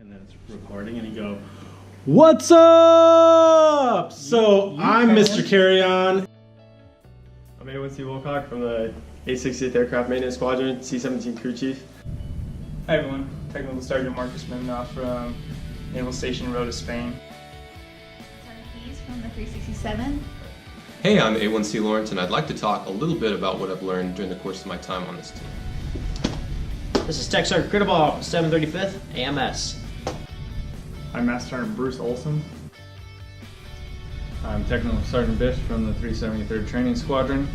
and then it's recording, and you go, "What's up?" So I'm Mr. Carry On. I'm A1C Wilcock from the 860th Aircraft Maintenance Squadron, C-17 Crew Chief. Hi everyone, Technical Sergeant Marcus Mendnoff from Naval Station Rota, Spain. He's from the 367. Hey, I'm A1C Lawrence, and I'd like to talk a little bit about what I've learned during the course of my time on this team. This is Tech Sergeant Crittoball from 735th AMS. I'm Master Sergeant Bruce Olson. I'm Technical Sergeant Biff from the 373rd Training Squadron.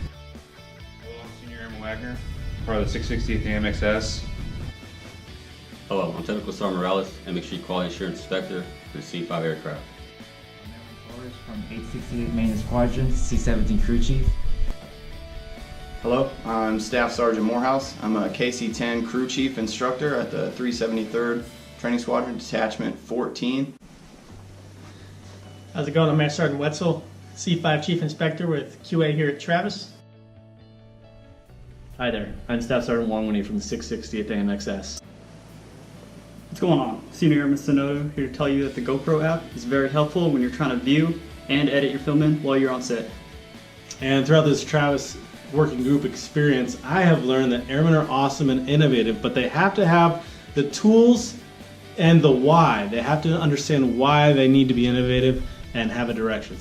Hello, I'm Senior Airman Wagner, part of the 660th AMXS. Hello, I'm Technical Sergeant Morales, MX Quality Assurance Inspector for the C5 aircraft. I'm Airmen from 860th Maintenance Squadron, C-17 Crew Chief. Hello, I'm Staff Sergeant Morehouse. I'm a KC-10 Crew Chief Instructor at the 373rd Training Squadron, Detachment 14. How's it going? I'm Master Sergeant Wetzel, C5 Chief Inspector with QA here at Travis. Hi there, I'm Staff Sergeant Wongwini from the 660th AMXS. What's going on? Senior Airman Sonoto here to tell you that the GoPro app is very helpful when you're trying to view and edit your film in while you're on set. And throughout this Travis working group experience, I have learned that airmen are awesome and innovative, but they have to have the tools and the why. They have to understand why they need to be innovative and have a direction.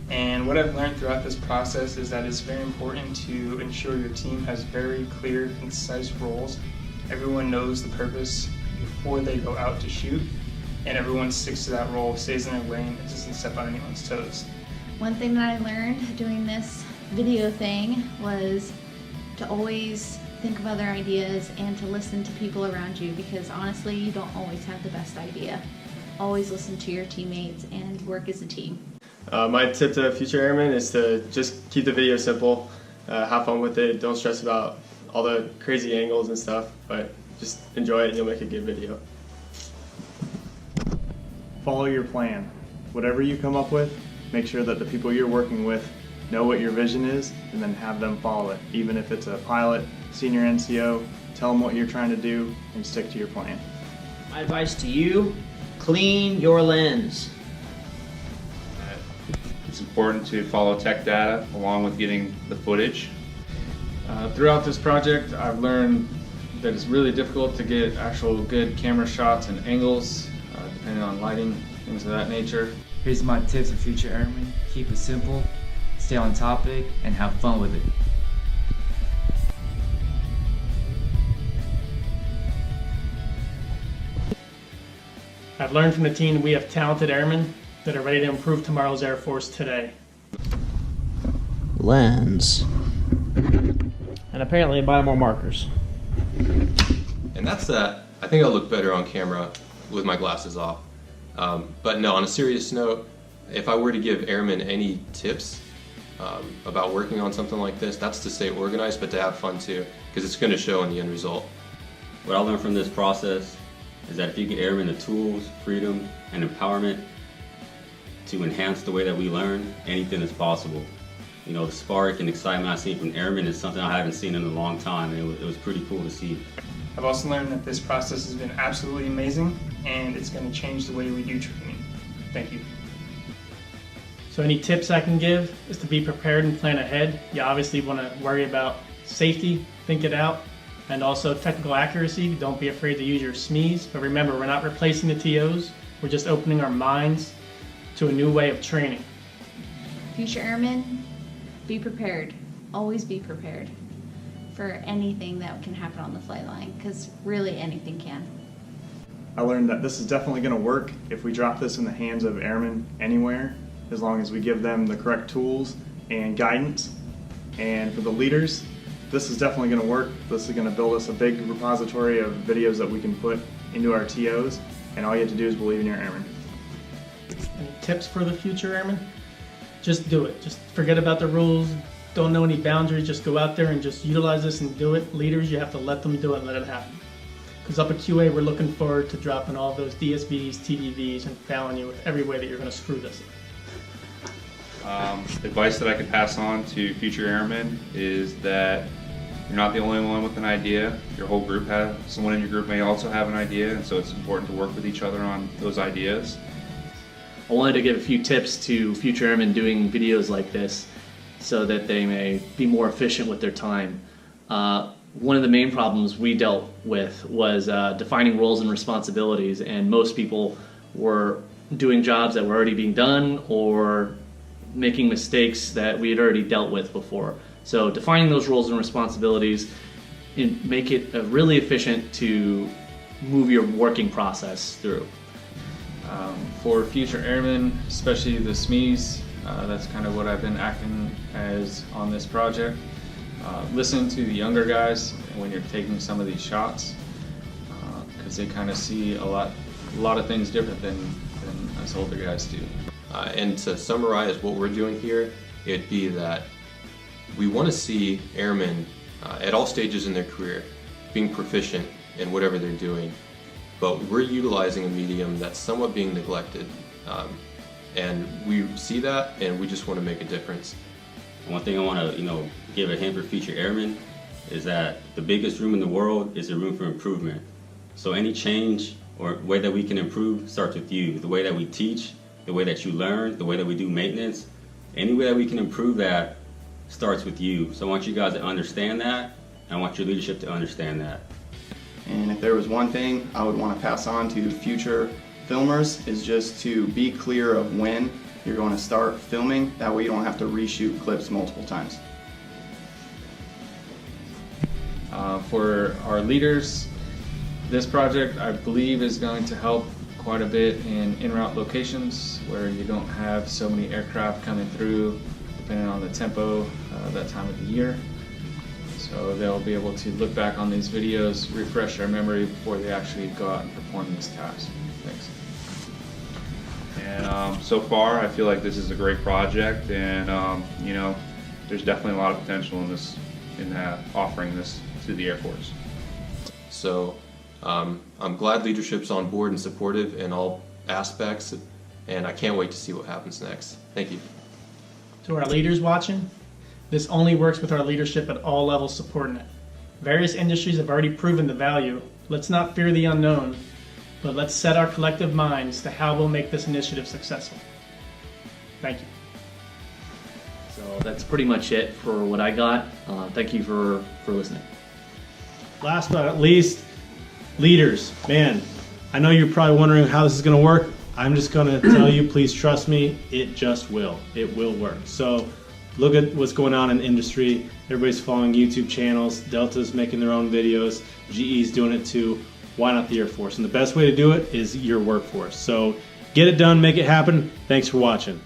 And what I've learned throughout this process is that it's very important to ensure your team has very clear, concise roles. Everyone knows the purpose before they go out to shoot, and everyone sticks to that role, stays in their lane, and doesn't step on anyone's toes. One thing that I learned doing this video thing was to always think of other ideas and to listen to people around you, because honestly, you don't always have the best idea. Always listen to your teammates and work as a team. My tip to future airmen is to just keep the video simple, have fun with it, don't stress about all the crazy angles and stuff, but just enjoy it and you'll make a good video. Follow your plan. Whatever you come up with, make sure that the people you're working with know what your vision is and then have them follow it. Even if it's a pilot, senior NCO, tell them what you're trying to do and stick to your plan. My advice to you, clean your lens. It's important to follow tech data along with getting the footage. Throughout this project, I've learned that it's really difficult to get actual good camera shots and angles, depending on lighting, things of that nature. Here's my tips for future airmen. Keep it simple, stay on topic, and have fun with it. I've learned from the team we have talented airmen that are ready to improve tomorrow's Air Force today. Lens. And apparently buy more markers. And that's that. I think I'll look better on camera with my glasses off. But no, on a serious note, if I were to give airmen any tips about working on something like this, that's to stay organized, but to have fun too, because it's going to show in the end result. What I learned from this process is that if you give airmen the tools, freedom, and empowerment to enhance the way that we learn, anything is possible. You know, the spark and excitement I've seen from airmen is something I haven't seen in a long time, and it was pretty cool to see. I've also learned that this process has been absolutely amazing, and it's going to change the way we do training. Thank you. So any tips I can give is to be prepared and plan ahead. You obviously want to worry about safety, think it out, and also technical accuracy. Don't be afraid to use your SMEs, but remember, we're not replacing the TOs, we're just opening our minds to a new way of training. Future airmen, be prepared. Always be prepared for anything that can happen on the flight line, because really anything can. I learned that this is definitely going to work if we drop this in the hands of airmen anywhere, as long as we give them the correct tools and guidance. And for the leaders, this is definitely going to work. This is going to build us a big repository of videos that we can put into our TOs, and all you have to do is believe in your airmen. Any tips for the future airmen? Just do it. Just forget about the rules. Don't know any boundaries. Just go out there and just utilize this and do it. Leaders, you have to let them do it and let it happen. Because up at QA, we're looking forward to dropping all those DSVs, TDVs, and fouling you with every way that you're going to screw this. Advice that I could pass on to future airmen is that You're not the only one with an idea. Your whole group has, someone in your group may also have an idea, and so it's important to work with each other on those ideas. I wanted to give a few tips to future airmen doing videos like this so that they may be more efficient with their time. One of the main problems we dealt with was defining roles and responsibilities, and most people were doing jobs that were already being done or making mistakes that we had already dealt with before. So defining those roles and responsibilities and make it really efficient to move your working process through. For future airmen, especially the SMEs, that's kind of what I've been acting as on this project. Listen to the younger guys when you're taking some of these shots, because they kind of see a lot of things different than us older guys do. And to summarize what we're doing here, it'd be that we want to see airmen at all stages in their career being proficient in whatever they're doing, but we're utilizing a medium that's somewhat being neglected, and we see that and we just want to make a difference. One thing I want to give a hint for future airmen is that the biggest room in the world is a room for improvement. So any change or way that we can improve starts with you. The way that we teach, the way that you learn, the way that we do maintenance, any way that we can improve that starts with you. So I want you guys to understand that, and I want your leadership to understand that. And if there was one thing I would want to pass on to future filmers is just to be clear of when you're going to start filming. That way you don't have to reshoot clips multiple times. For our leaders, this project I believe is going to help quite a bit in en-route locations where you don't have so many aircraft coming through depending on the tempo that time of the year. So they'll be able to look back on these videos, refresh their memory before they actually go out and perform this task. Thanks. And so far, I feel like this is a great project, and there's definitely a lot of potential in offering this to the Air Force. So I'm glad leadership's on board and supportive in all aspects, and I can't wait to see what happens next. Thank you. To our leaders watching, this only works with our leadership at all levels supporting it. Various industries have already proven the value. Let's not fear the unknown, but let's set our collective minds to how we'll make this initiative successful. Thank you. So that's pretty much it for what I got. Thank you for listening. Last but not least, leaders. Man, I know you're probably wondering how this is going to work. I'm just going to tell you, please trust me, it just will. It will work. So look at what's going on in industry. Everybody's following YouTube channels. Delta's making their own videos. GE's doing it too. Why not the Air Force? And the best way to do it is your workforce. So get it done, make it happen. Thanks for watching.